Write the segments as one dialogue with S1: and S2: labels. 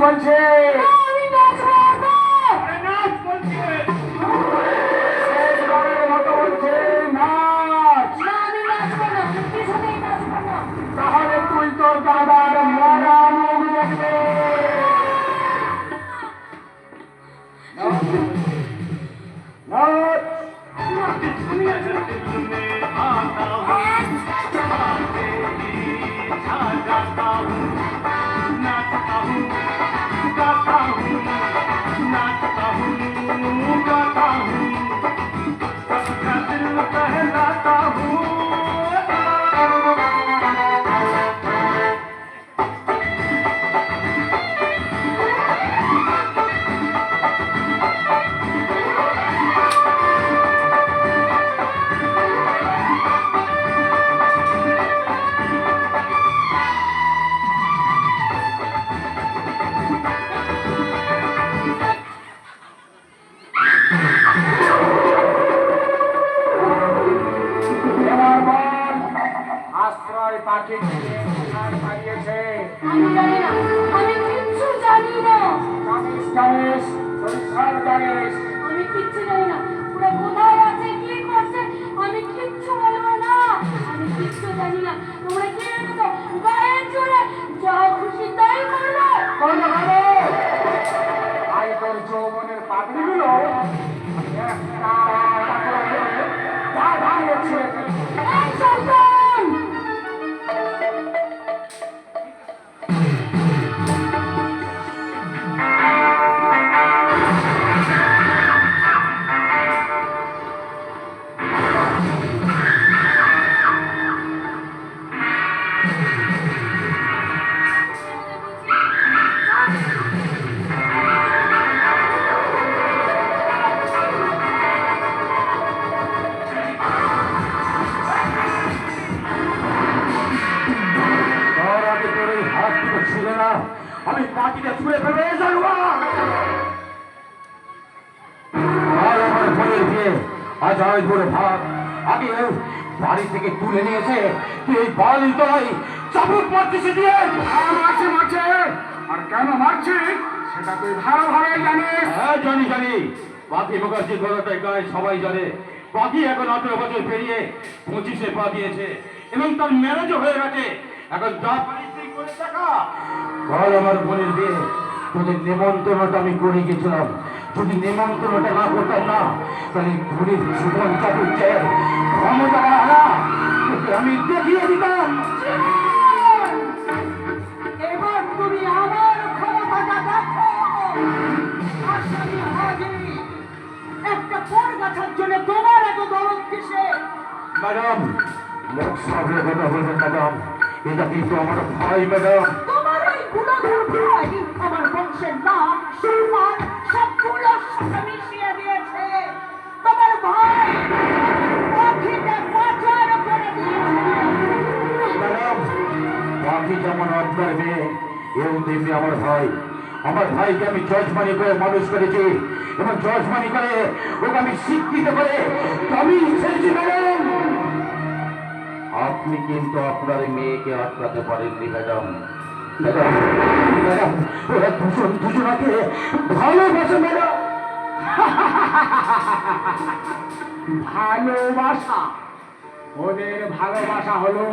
S1: বলছে।
S2: আমি নাচবো না।
S1: আরে নাচ বলছে। শেষবারের মতো বলছে নাচ।
S2: না আমি নাচবো না, কিছুতেই নাচবো না।
S1: তাহলে তুই তোর দাদার মরা মুখ দেখবে। নাচ। নাচ।
S2: না, আমি নাচবো না।
S1: এবার বল, আশ্রয় পাখি কোথায় পালিয়েছে?
S2: আমি জানি না, আমি কিচ্ছু জানি না।
S1: জানিস জানিস, তুই সব জানিস।
S2: আমি কিচ্ছু জানি না, ওরা কোথায় আছে, কি করছে, আমি কিচ্ছু বলবো না। আমি কিচ্ছু জানি না। তোমরা কি রেখেছো গায়ের জোরে, যা খুশি তাই করো।
S1: করবো করবো। আই তোর যৌবনের পাগড়িগুলো একটা একটা করে যা ভাঙিয়েছে।
S2: এই শয়তান!
S1: তোর আগে তোর এই হাত দুটো ছিল না, আমি পাটিটা ছুঁড়ে ফেলে জানবো। আর আমার বোনের বিয়ে আজ আজ বলে ভাত আগে বাড়ি থেকে তুলে নিয়েছে, তুই এই বালির তলায় চাবুক মারছিস দিয়ে। মারছে মারছে, আর কেন মারছি সেটা তুই ভালোভাবে জানিস। হ্যাঁ জানি জানি, বাকি মুখার্জির কথাটা গায়ে সবাই জানে। বাকি এখন 18 বছর পেরিয়ে 25-এ পা দিয়েছে এবং তার ম্যারেজও হয়ে গেছে। এখন যা পারিস তুই করে টাকা। কাল আমার বোনের বিয়ে, তোদের নেমন্তন্নটা আমি করে গেছিলাম। যদি নেমন্তন্নটা না করতাম না, তাহলে ঘুরির জীবন চাটুর্যের ক্ষমতাটা না তোকে আমি দেখিয়ে দিতাম।
S2: এবার তুমি আমার ক্ষমতাটা দেখো। আসামি হাজির। একটা পর গাছার জন্য তোমার এত দরদ কিসে?
S1: ম্যাডাম, লোক সামনে কথা বলবেন ম্যাডাম, এটা কিন্তু আমার ভাই ম্যাডাম।
S2: তোমার ওই গুণধর ভাই আমার বংশের নাম সম্মান সবগুলো সাথে মিশিয়ে দিয়েছে। তোমার ভাই পাখিটা পাচার করে দিয়েছে।
S1: ম্যাডাম, বাকি যেমন আপনার মেয়ে, এও তেমনি আমার ভাই। আমার ভাইকে আমি জজমানি করে মানুষ করেছি এবং জজমানি করে ওকে আমি শিক্ষিত করে আমি ছেড়েছি ম্যাডাম। আপনি কিন্তু আপনার মেয়েকে আটকাতে পারেননি ম্যাডাম। ম্যাডাম ম্যাডাম, ওরা দুজন দুজনাকে ভালোবাসে ম্যাডাম। ভালোবাসা, ওদের ভালোবাসা হলো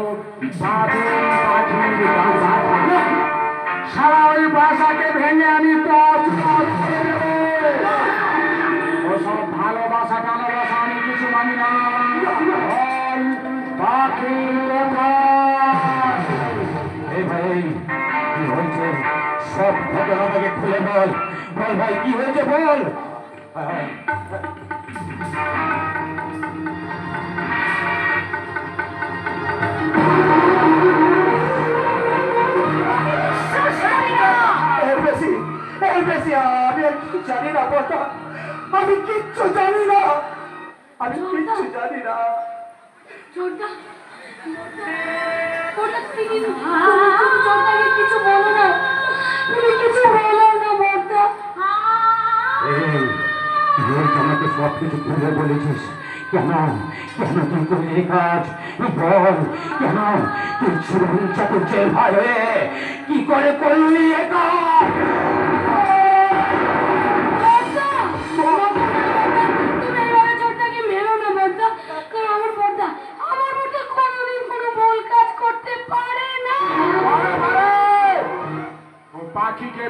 S1: বাদুড় পাখির ভাষা। সারা ওই ভাষাকে ভেঙে আমি তছ তছ করে দেবো। ওসব ভালোবাসা টালোবাসা আমি কিছু মানি না। বল, পাখির কথা। এই ভাই, কি হয়েছে? সব ঘটনা আমাকে খুলে বল। বল ভাই, কি হয়েছে বল। আমি আর কিছু জানি না বটা, আমি কিচ্ছু জানি না, আমি কিচ্ছু জানি না।
S2: চোরটা চোরটা তুমি কিছু চোরটাকে কিছু বলো না, তুমি কিছু বলো না বড়দা।
S1: আমাকে সব কিছু খুলে বলেছিস কেন? কেন তুই করলি এই কাজ? বল কেন? তুই জীবন চাতুর্যের ভাই হয়ে কি করে করলি এ কাজ?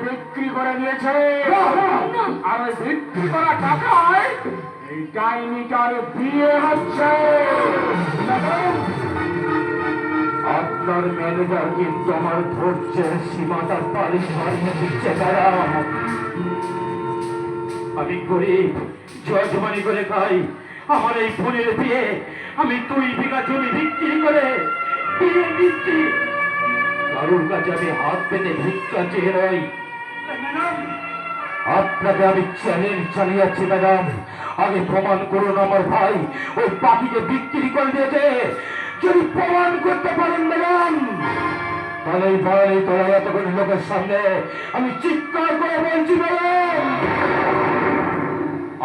S1: বিক্রি করে দিয়েছে, আর ওই বিক্রি করা টাকায় এই ডাইনিটার বিয়ে হচ্ছে। আপনার ম্যানেজার কিন্তু আমার ধৈর্যের সীমাটা পালিশ মারিয়ে দিচ্ছে ম্যাডাম। আমি গরিব, যজমানি করে খাই। আমার এই বোনের বিয়ে আমি 2 বিঘা জমি বিক্রি করে বিয়ে দিচ্ছি। কারোর কাছে আমি হাত পেতে ভিক্ষা চেয়ে নই। আপনাকে আমি চ্যালেঞ্জ চালিয়েছি ম্যাডাম, আগে প্রমাণ করুন আমার ভাই ওই পাখিকে বিক্রি করে দিয়েছে। যদি প্রমাণ করতে পারেন ম্যাডাম, তাহলে এই বাড়ি তোলা এতগুলো লোকের সামনে আমি চিৎকার করে বলছি ম্যাডাম,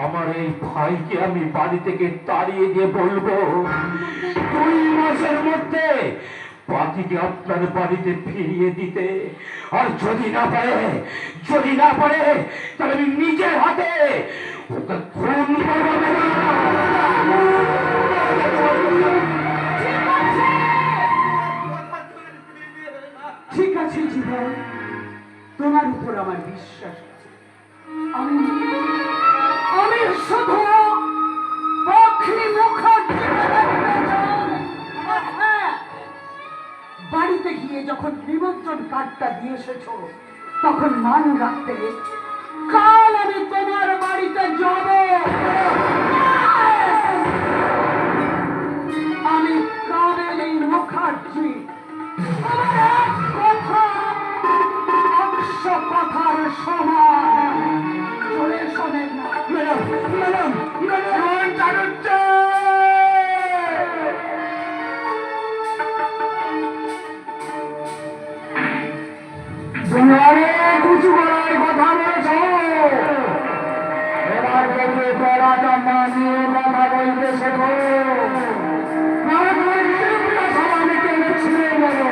S1: আমার এই ভাইকে আমি বাড়ি থেকে তাড়িয়ে দিয়ে বলবো 2 মাসের মধ্যে পাখিকে আপনার বাড়িতে ফিরিয়ে দিতে। আর যদি না পারে তাহলে আমি নিজের হাতে ওকে খুন করবো ম্যাডাম।
S2: ঠিক আছে জীবন, তোমার উপর আমার বিশ্বাস আছে। আমি আমি শুধু পাখি মুখার্জিকে দেখতে চাই। আর হ্যাঁ, বাড়িতে গিয়ে যখন নিমন্ত্রণ কার্ডটা দিয়ে এসেছো, তখন মান রাখতে কাল আমি তোমার বাড়িতে যাব। আমি কাবেরী মুখার্জি। আমার এক কথা 100 কথার সমান। চলে শোনেন না
S1: ম্যাডাম, ম্যাডাম, ম্যাডাম, জানুচ্ছে। তুমি অনেক উঁচু গলায় কথা বলেছ, এবার থেকে গলাটা মানিয়ে কথা বলতে শেখো। সবাই টেনে ছিঁড়ে বলো,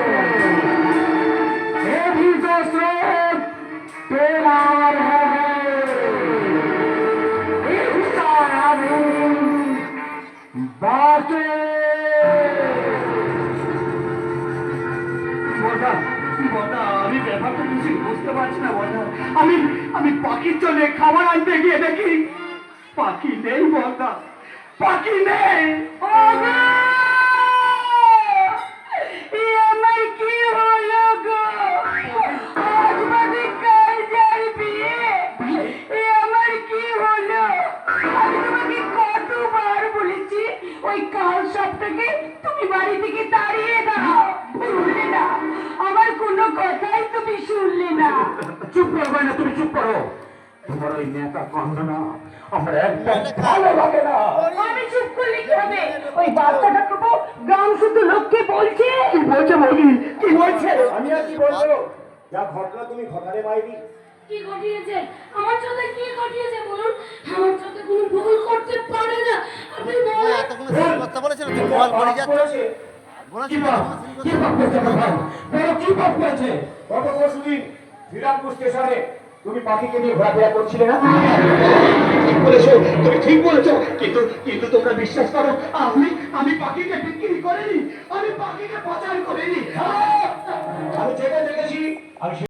S1: হে ভীত স্রোত তোমার হবে, ইচ্ছার আগুন বাঁচে। আমি ব্যাপারটা কিছু বুঝতে পারছি না বর্দা। আমি পাখির জন্য খাবার আনতে গিয়ে দেখি পাখি নেই বর্দা, পাখি নেই।
S2: আমার কি হলো গো? আজ বাদে কাল যার বিয়ে। আমার কি হলো? আমি তোমাকে কতবার বলেছি ওই কাল সপ্তাহে তুমি বাড়ি থেকে তাড়িয়ে দাও, শুনলে না? আমার কোনো কথাই তুমি শুনলে না।
S1: চুপ করবে না, তুমি চুপ করো। তোমার ওই নেতা কান্দনা আমার একদম ভালো লাগে না।
S2: আমি চুপ করলে কি হবে? ওই বাচ্চাটা তো গ্রাম শুধু লোককে বলছে।
S1: কি বলছে বৌদি, কি বলছে?
S3: আমি আর কি বলবো, যা ঘটনা তুমি ঘটালে বাইরি।
S4: কি ঘটিয়েছে? আমার সাথে কি ঘটিয়েছে বলুন? আমার সাথে কোনো ভুল করতে পারে না। আপনি বলেন।
S5: এতক্ষণ ফোন করতে বলেছিল তুই মোবাইল করে যাচ্ছে
S1: কি পাপ? কি পাপ করেছে আমার ভাই? বলো, কি পাপ করেছে?
S3: গত পরশুদিন শ্রীরামপুর স্টেশনে তুমি পাখিকে নিয়ে ঘোরাফেরা করছিলে না?
S1: ঠিক বলেছো, তুমি ঠিক বলেছো, কিন্তু তোমরা বিশ্বাস করো, আমি পাখিকে বিক্রি করিনি, আমি পাখিকে পাচার করিনি।
S3: আমি যেটা দেখেছি আমি